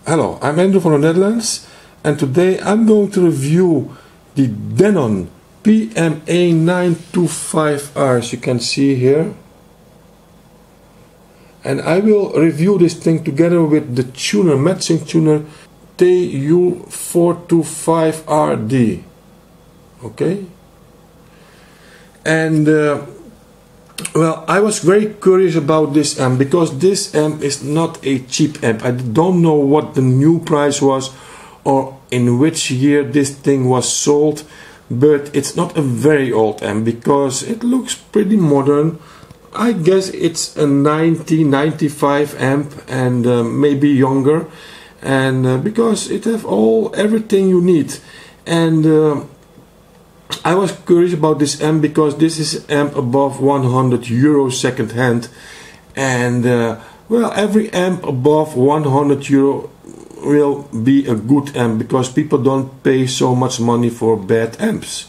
Hello, I'm Andrew from the Netherlands, and today I'm going to review the Denon PMA925R, as you can see here. And I will review this thing together with the tuner, matching tuner TU425RD. Okay? And well, I was very curious about this amp because this amp is not a cheap amp. I don't know what the new price was or in which year this thing was sold, but it's not a very old amp because it looks pretty modern. I guess it's a 95 amp and maybe younger, and because it have everything you need. And I was curious about this amp because this is amp above 100 euro second hand, and well, every amp above 100 euro will be a good amp because people don't pay so much money for bad amps.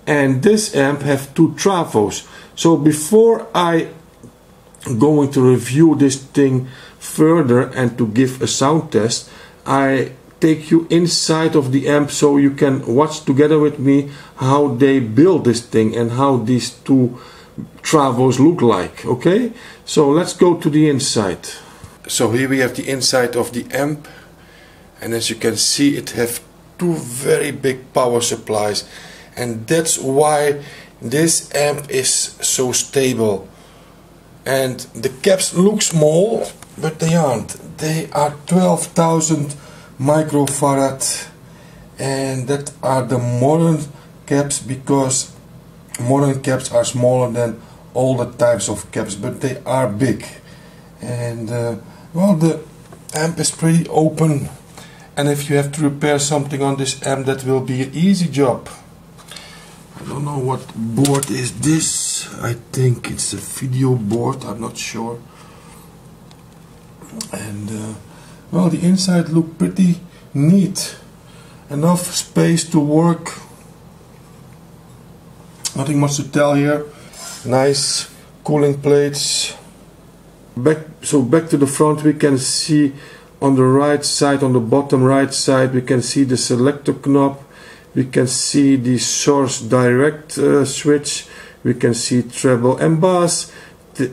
And this amp have two trafos. So before I going to review this thing further and to give a sound test, I take you inside of the amp so you can watch together with me how they build this thing and how these two travos look like. Okay, so let's go to the inside. So here we have the inside of the amp, and as you can see, it have two very big power supplies, and that's why this amp is so stable. And the caps look small, but they aren't. They are 12,000 microfarad, and that are the modern caps, because modern caps are smaller than older types of caps, but they are big. And well, the amp is pretty open, and if you have to repair something on this amp, that will be an easy job. I don't know what board is this. I think it's a video board, I'm not sure. And well, the inside look pretty neat. Enough space to work. Nothing much to tell here. Nice cooling plates. Back to the front, we can see on the right side, on the bottom right side, we can see the selector knob. We can see the source direct switch. We can see treble and bass.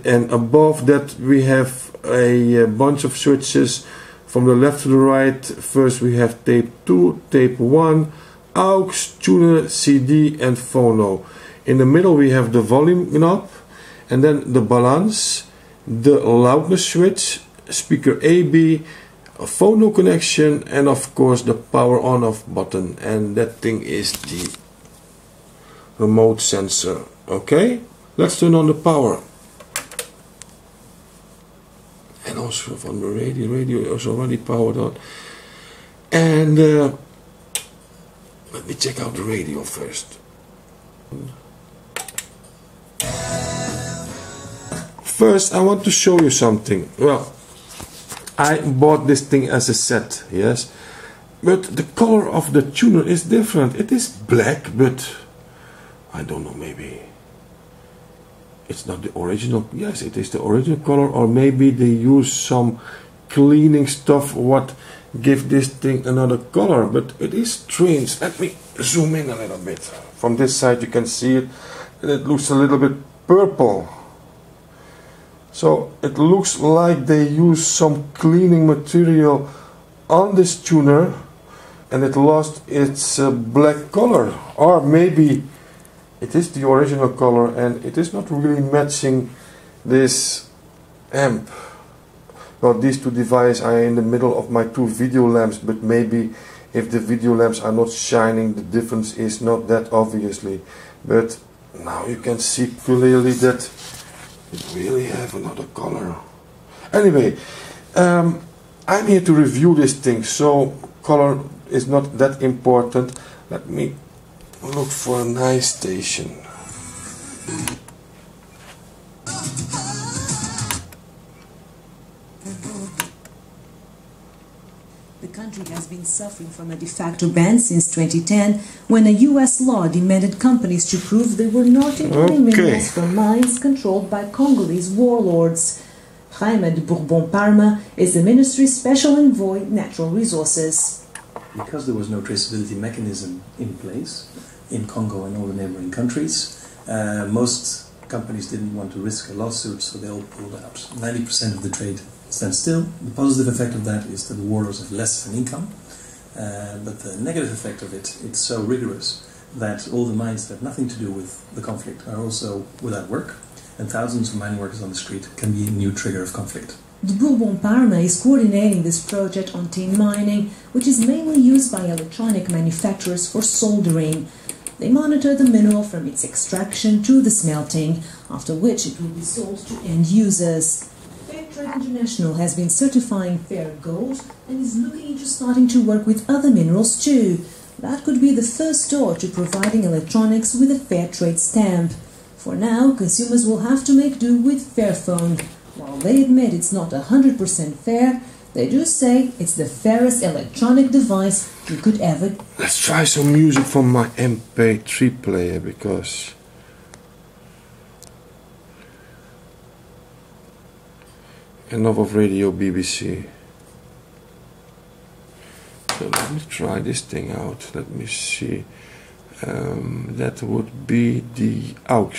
And above that we have a bunch of switches from the left to the right. First we have tape 2, tape 1, aux, tuner, CD and phono. In the middle we have the volume knob, and then the balance, the loudness switch, speaker AB, a phono connection, and of course the power on off button, and that thing is the remote sensor. Okay, let's turn on the power. And also from the radio is already powered on. And let me check out the radio first. First I want to show you something. Well, I bought this thing as a set, yes, but the color of the tuner is different. It is black, but I don't know, maybe it's not the original. Yes, it is the original color, or maybe they use some cleaning stuff what give this thing another color, but it is strange. Let me zoom in a little bit. From this side you can see it, and it looks a little bit purple. So it looks like they use some cleaning material on this tuner and it lost its black color, or maybe it is the original color and it is not really matching this amp. Well, these two devices are in the middle of my two video lamps, but maybe if the video lamps are not shining, the difference is not that obviously. But now you can see clearly that it really have another color. Anyway, I'm here to review this thing, so color is not that important. Let me look for a nice station. The country has been suffering from a de facto ban since 2010, when a US law demanded companies to prove they were not importing minerals from mines controlled by Congolese warlords. Jaime de Bourbon-Parma is the Ministry's Special Envoy Natural Resources. Because there was no traceability mechanism in place in Congo and all the neighboring countries, most companies didn't want to risk a lawsuit, so they all pulled out. 90% of the trade stands still. The positive effect of that is that the warlords have less of an income, but the negative effect of it, it's so rigorous that all the mines that have nothing to do with the conflict are also without work, and thousands of mine workers on the street can be a new trigger of conflict. De Bourbon-Parma is coordinating this project on tin mining, which is mainly used by electronic manufacturers for soldering. They monitor the mineral from its extraction to the smelting, after which it will be sold to end users. Fairtrade International has been certifying fair gold and is looking into starting to work with other minerals too. That could be the first door to providing electronics with a fair trade stamp. For now, consumers will have to make do with Fairphone. While they admit it's not 100% fair, they do say it's the fairest electronic device you could ever... Let's try some music from my MP3 player, because enough of Radio BBC. So let me try this thing out. Let me see. That would be the aux.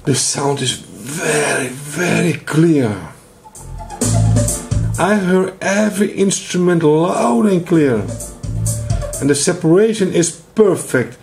The sound is very, very clear. I heard every instrument loud and clear, and the separation is perfect.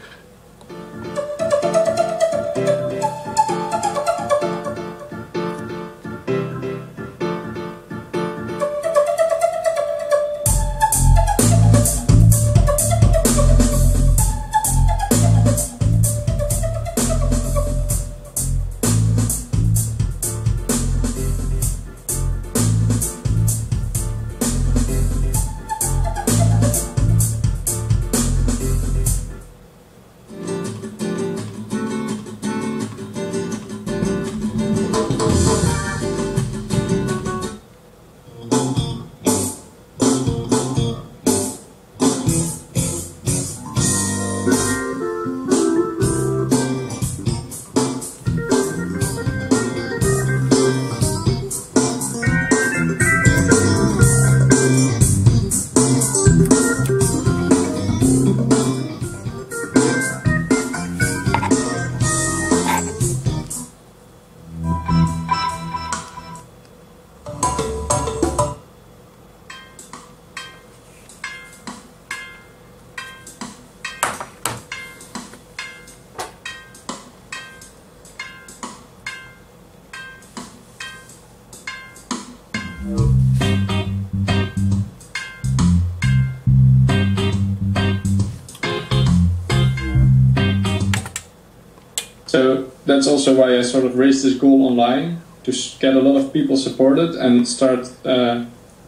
that's also why I sort of raised this goal online, to get a lot of people supported and start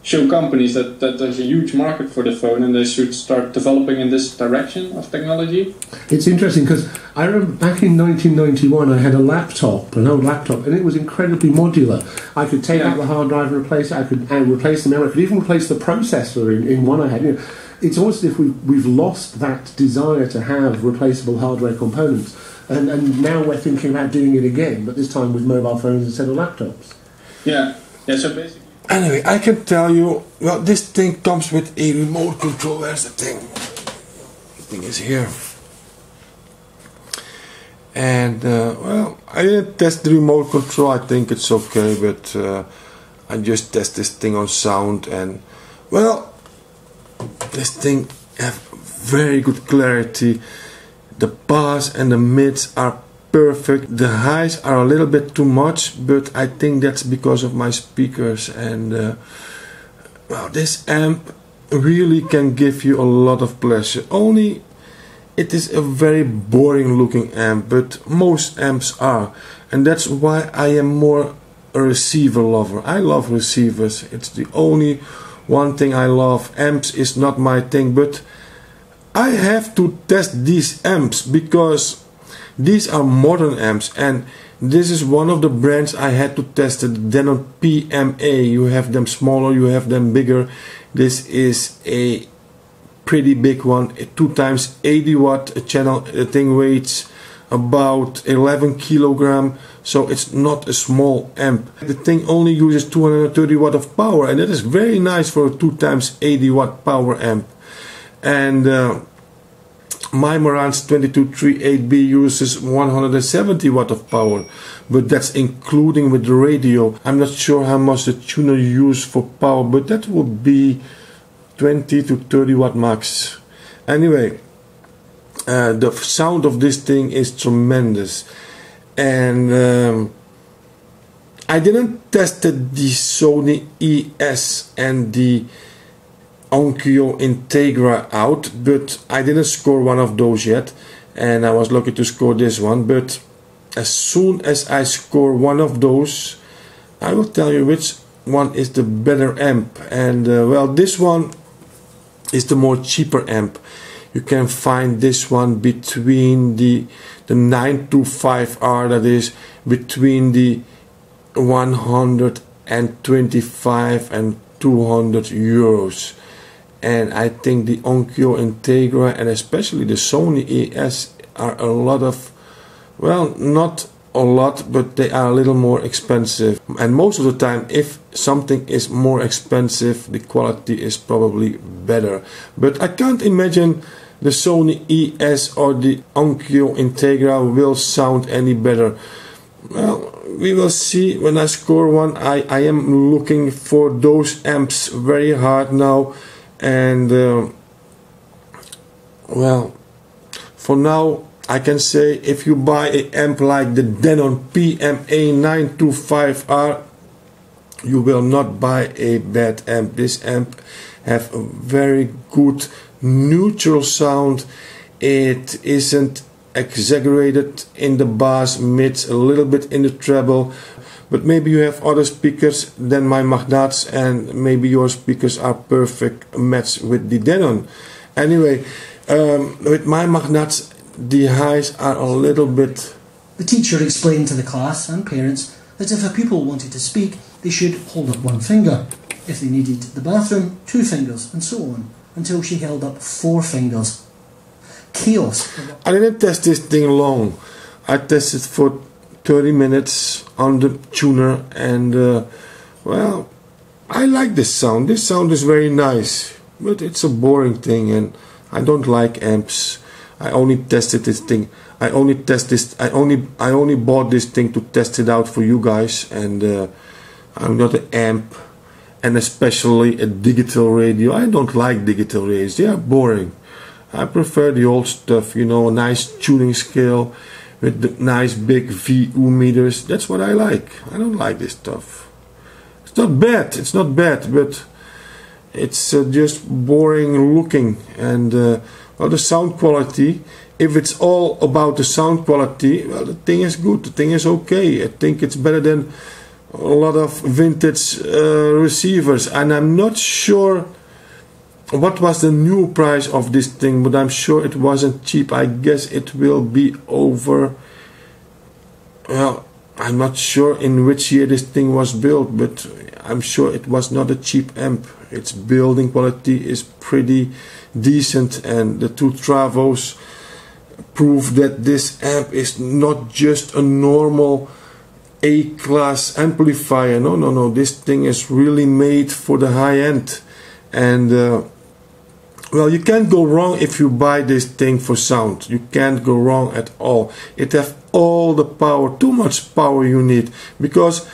show companies that there's a huge market for the phone and they should start developing in this direction of technology. It's interesting because I remember back in 1991 I had a laptop, an old laptop, and it was incredibly modular. I could take out the hard drive and replace it, I could replace the memory, I could even replace the processor in one I had. You know, it's almost as if we've lost that desire to have replaceable hardware components, and now we're thinking about doing it again, but this time with mobile phones instead of laptops. Yeah, so basically... Anyway, I can tell you, well, this thing comes with a remote control. Where's the thing? The thing is here. And, well, I didn't test the remote control. I think it's okay, but I just test this thing on sound. And, well, this thing has very good clarity. The bass and the mids are perfect. The highs are a little bit too much, but I think that's because of my speakers. And well, this amp really can give you a lot of pleasure. Only it is a very boring looking amp, but most amps are, and that's why I am more a receiver lover. I love receivers. It's the only one thing I love. Amps is not my thing, but I have to test these amps because these are modern amps, and this is one of the brands I had to test, the Denon PMA. You have them smaller, you have them bigger. This is a pretty big one, a 2x 80 watt channel. The thing weighs about 11 kilogram, so it's not a small amp. The thing only uses 230 watt of power, and that is very nice for a 2x 80 watt power amp. And my Marantz 2238B uses 170 watt of power, but that's including with the radio. I'm not sure how much the tuner uses for power, but that would be 20 to 30 watt max. Anyway, the sound of this thing is tremendous, and I didn't test the Sony ES and the Onkyo Integra out, but I didn't score one of those yet, and I was lucky to score this one. But as soon as I score one of those, I will tell you which one is the better amp. And well, this one is the more cheaper amp. You can find this one between the 925R, that is between the 125 and 200 euros. And I think the Onkyo Integra and especially the Sony ES are a lot of, well, not a lot, but they are a little more expensive. And most of the time, if something is more expensive, the quality is probably better. But I can't imagine the Sony ES or the Onkyo Integra will sound any better. Well, we will see when I score one. I am looking for those amps very hard now. And well, for now I can say if you buy an amp like the Denon PMA 925R, you will not buy a bad amp. This amp have a very good neutral sound. It isn't exaggerated in the bass, mids, a little bit in the treble. But maybe you have other speakers than my Magnats, and maybe your speakers are perfect match with the Denon. Anyway, with my Magnats, the highs are a little bit... The teacher explained to the class and parents that if a pupil wanted to speak, they should hold up one finger. If they needed the bathroom, 2 fingers, and so on, until she held up 4 fingers. Chaos. I didn't test this thing long. I tested for 30 minutes on the tuner, and well, I like this sound. This sound is very nice, but it's a boring thing, and I don't like amps. I only tested this thing. I only bought this thing to test it out for you guys, and I'm not an amp, and especially a digital radio. I don't like digital radios. They are boring. I prefer the old stuff, you know, a nice tuning scale with the nice big VU meters. That's what I like. I don't like this stuff. It's not bad, but it's just boring looking. And Well, the sound quality, if it's all about the sound quality, well, the thing is good, the thing is okay. I think it's better than a lot of vintage receivers, and I'm not sure what was the new price of this thing, but I'm sure it wasn't cheap. I guess it will be over, well, I'm not sure in which year this thing was built, but I'm sure it was not a cheap amp. Its building quality is pretty decent, and the two Travos prove that this amp is not just a normal A-class amplifier. No, this thing is really made for the high end. And well, you can't go wrong if you buy this thing for sound. You can't go wrong at all. It has all the power, too much power you need, because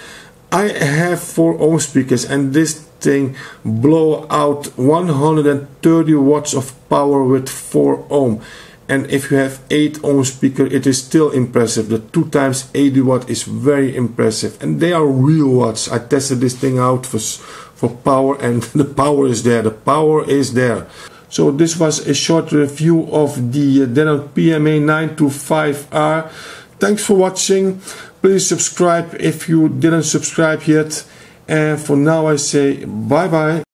I have 4 ohm speakers, and this thing blow out 130 watts of power with 4 ohm. And if you have 8 ohm speaker, it is still impressive. The 2 times 80 watt is very impressive, and they are real watts. I tested this thing out for power, and the power is there. The power is there. So this was a short review of the Denon PMA 925R. Thanks for watching. Please subscribe if you didn't subscribe yet. And for now I say bye bye.